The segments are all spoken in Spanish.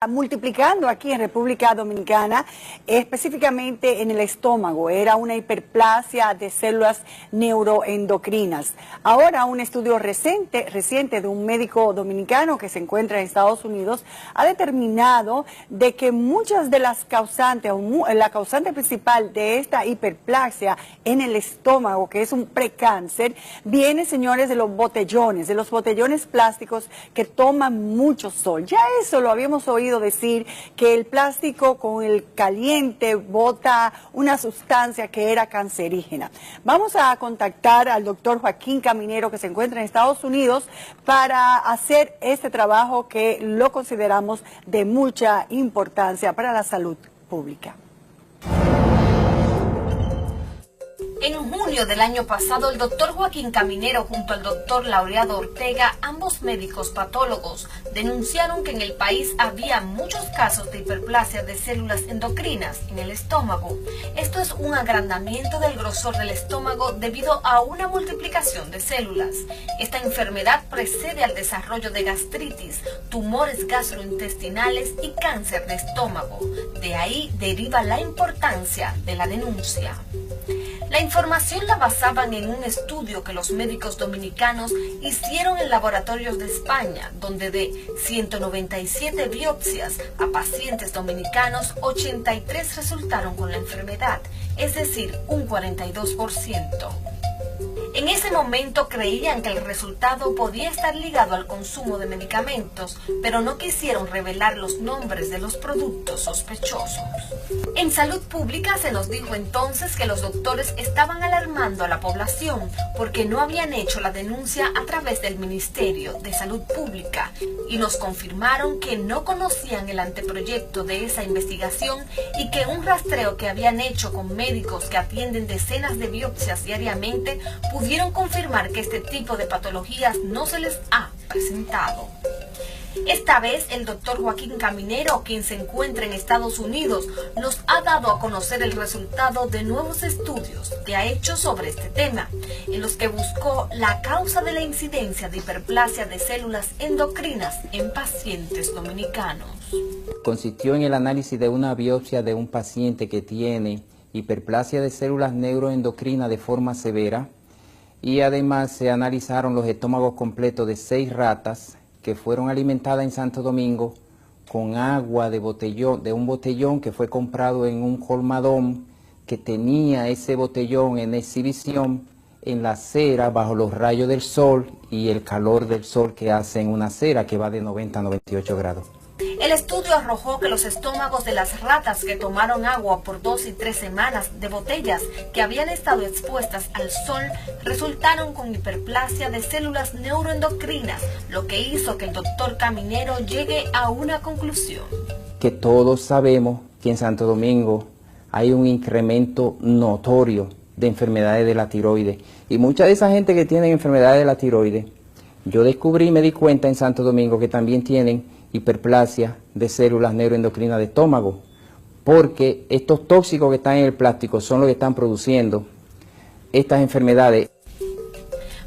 multiplicando aquí en República Dominicana, específicamente en el estómago. Era una hiperplasia de células neuroendocrinas. Ahora un estudio reciente de un médico dominicano que se encuentra en Estados Unidos ha determinado de que muchas de las causantes, la causante principal de esta hiperplasia en el estómago, que es un precáncer, viene, señores, de los botellones plásticos que toman mucho sol. Ya eso lo habíamos oído decir, que el plástico con el caliente bota una sustancia que era cancerígena. Vamos a contactar al doctor Joaquín Caminero, que se encuentra en Estados Unidos, para hacer este trabajo que lo consideramos de mucha importancia para la salud pública. En junio del año pasado, el doctor Joaquín Caminero junto al doctor Laureado Ortega, ambos médicos patólogos, denunciaron que en el país había muchos casos de hiperplasia de células endocrinas en el estómago. Esto es un agrandamiento del grosor del estómago debido a una multiplicación de células. Esta enfermedad precede al desarrollo de gastritis, tumores gastrointestinales y cáncer de estómago. De ahí deriva la importancia de la denuncia. La información la basaban en un estudio que los médicos dominicanos hicieron en laboratorios de España, donde de 197 biopsias a pacientes dominicanos, 83 resultaron con la enfermedad, es decir, un 42%. En ese momento creían que el resultado podía estar ligado al consumo de medicamentos, pero no quisieron revelar los nombres de los productos sospechosos. En salud pública se nos dijo entonces que los doctores estaban alarmando a la población porque no habían hecho la denuncia a través del Ministerio de Salud Pública y nos confirmaron que no conocían el anteproyecto de esa investigación y que un rastreo que habían hecho con médicos que atienden decenas de biopsias diariamente pudieron confirmar que este tipo de patologías no se les ha presentado. Esta vez el doctor Joaquín Caminero, quien se encuentra en Estados Unidos, nos ha dado a conocer el resultado de nuevos estudios que ha hecho sobre este tema, en los que buscó la causa de la incidencia de hiperplasia de células endocrinas en pacientes dominicanos. Consistió en el análisis de una biopsia de un paciente que tiene hiperplasia de células neuroendocrinas de forma severa, y además se analizaron los estómagos completos de 6 ratas que fueron alimentadas en Santo Domingo con agua de botellón, de un botellón que fue comprado en un colmadón que tenía ese botellón en exhibición en la cera bajo los rayos del sol y el calor del sol que hace en una cera que va de 90 a 98 grados. El estudio arrojó que los estómagos de las ratas que tomaron agua por 2 y 3 semanas de botellas que habían estado expuestas al sol resultaron con hiperplasia de células neuroendocrinas, lo que hizo que el doctor Caminero llegue a una conclusión. Que todos sabemos que en Santo Domingo hay un incremento notorio de enfermedades de la tiroides, y mucha de esa gente que tiene enfermedades de la tiroides, yo descubrí y me di cuenta en Santo Domingo que también tienen hiperplasia de células neuroendocrinas de estómago, porque estos tóxicos que están en el plástico son los que están produciendo estas enfermedades.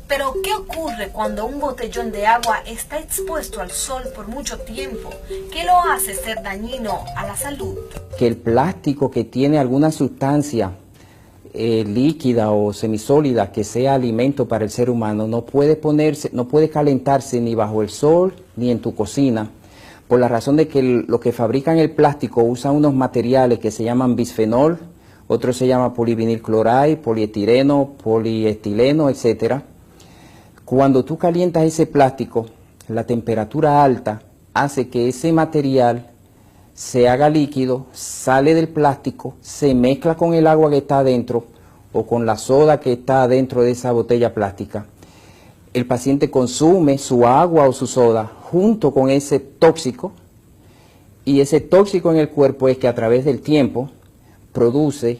Pero, ¿qué ocurre cuando un botellón de agua está expuesto al sol por mucho tiempo? ¿Qué lo hace ser dañino a la salud? Que el plástico que tiene alguna sustancia líquida o semisólida que sea alimento para el ser humano no puede calentarse ni bajo el sol ni en tu cocina, por la razón de que lo que fabrican el plástico usan unos materiales que se llaman bisfenol, otro se llama polivinilcloride, polietileno, poliestileno, etc. Cuando tú calientas ese plástico, la temperatura alta hace que ese material se haga líquido, sale del plástico, se mezcla con el agua que está adentro o con la soda que está adentro de esa botella plástica. El paciente consume su agua o su soda junto con ese tóxico, y ese tóxico en el cuerpo es que a través del tiempo produce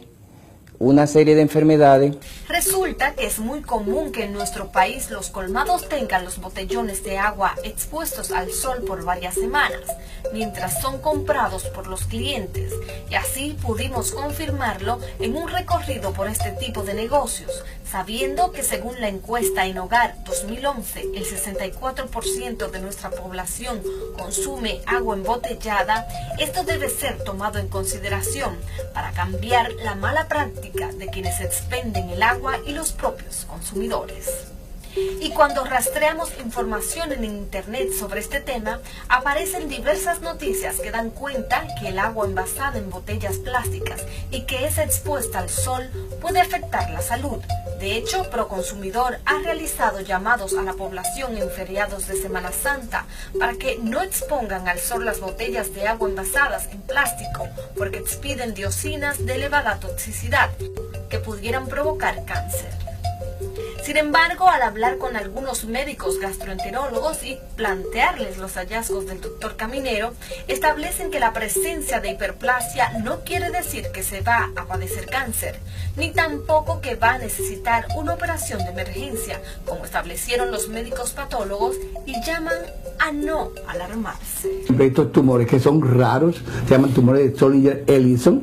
una serie de enfermedades. Resulta cuenta que es muy común que en nuestro país los colmados tengan los botellones de agua expuestos al sol por varias semanas, mientras son comprados por los clientes, y así pudimos confirmarlo en un recorrido por este tipo de negocios, sabiendo que según la encuesta en Hogar 2011, el 64% de nuestra población consume agua embotellada. Esto debe ser tomado en consideración para cambiar la mala práctica de quienes expenden el agua y los propios consumidores. Y cuando rastreamos información en internet sobre este tema, aparecen diversas noticias que dan cuenta que el agua envasada en botellas plásticas y que es expuesta al sol puede afectar la salud. De hecho, Proconsumidor ha realizado llamados a la población en feriados de Semana Santa para que no expongan al sol las botellas de agua envasadas en plástico, porque expiden dioxinas de elevada toxicidad que pudieran provocar cáncer. Sin embargo, al hablar con algunos médicos gastroenterólogos y plantearles los hallazgos del doctor Caminero, establecen que la presencia de hiperplasia no quiere decir que se va a padecer cáncer, ni tampoco que va a necesitar una operación de emergencia, como establecieron los médicos patólogos, y llaman a no alarmarse. Estos tumores que son raros, se llaman tumores de Zollinger-Ellison,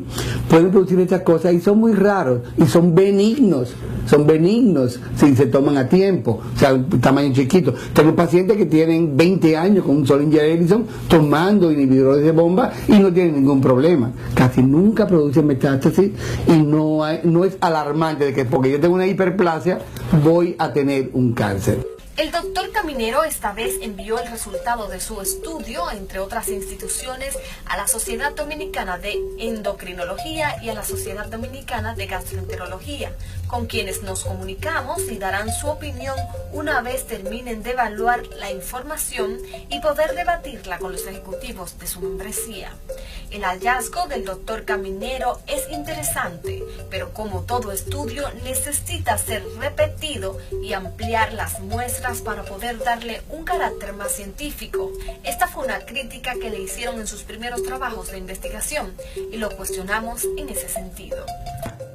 pueden producir estas cosas y son muy raros y son benignos si se toman a tiempo, o sea, un tamaño chiquito. Tengo pacientes que tienen 20 años con un Zollinger-Ellison tomando inhibidores de bomba y no tienen ningún problema. Casi nunca producen metástasis y no es alarmante de que porque yo tengo una hiperplasia voy a tener un cáncer. El doctor Caminero esta vez envió el resultado de su estudio, entre otras instituciones, a la Sociedad Dominicana de Endocrinología y a la Sociedad Dominicana de Gastroenterología, con quienes nos comunicamos y darán su opinión una vez terminen de evaluar la información y poder debatirla con los ejecutivos de su membresía. El hallazgo del doctor Caminero es interesante, pero como todo estudio necesita ser repetido y ampliar las muestras para poder darle un carácter más científico. Esta fue una crítica que le hicieron en sus primeros trabajos de investigación y lo cuestionamos en ese sentido.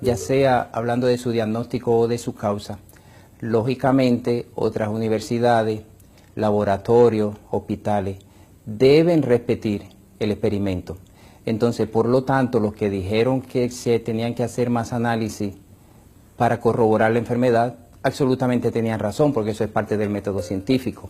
Ya sea hablando de su diagnóstico o de su causa, lógicamente otras universidades, laboratorios, hospitales deben repetir el experimento. Entonces, por lo tanto, los que dijeron que se tenían que hacer más análisis para corroborar la enfermedad, absolutamente tenían razón, porque eso es parte del método científico.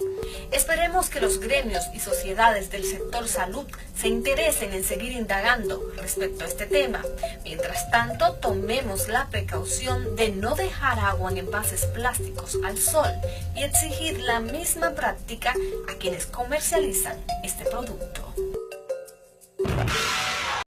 Esperemos que los gremios y sociedades del sector salud se interesen en seguir indagando respecto a este tema. Mientras tanto, tomemos la precaución de no dejar agua en envases plásticos al sol y exigir la misma práctica a quienes comercializan este producto.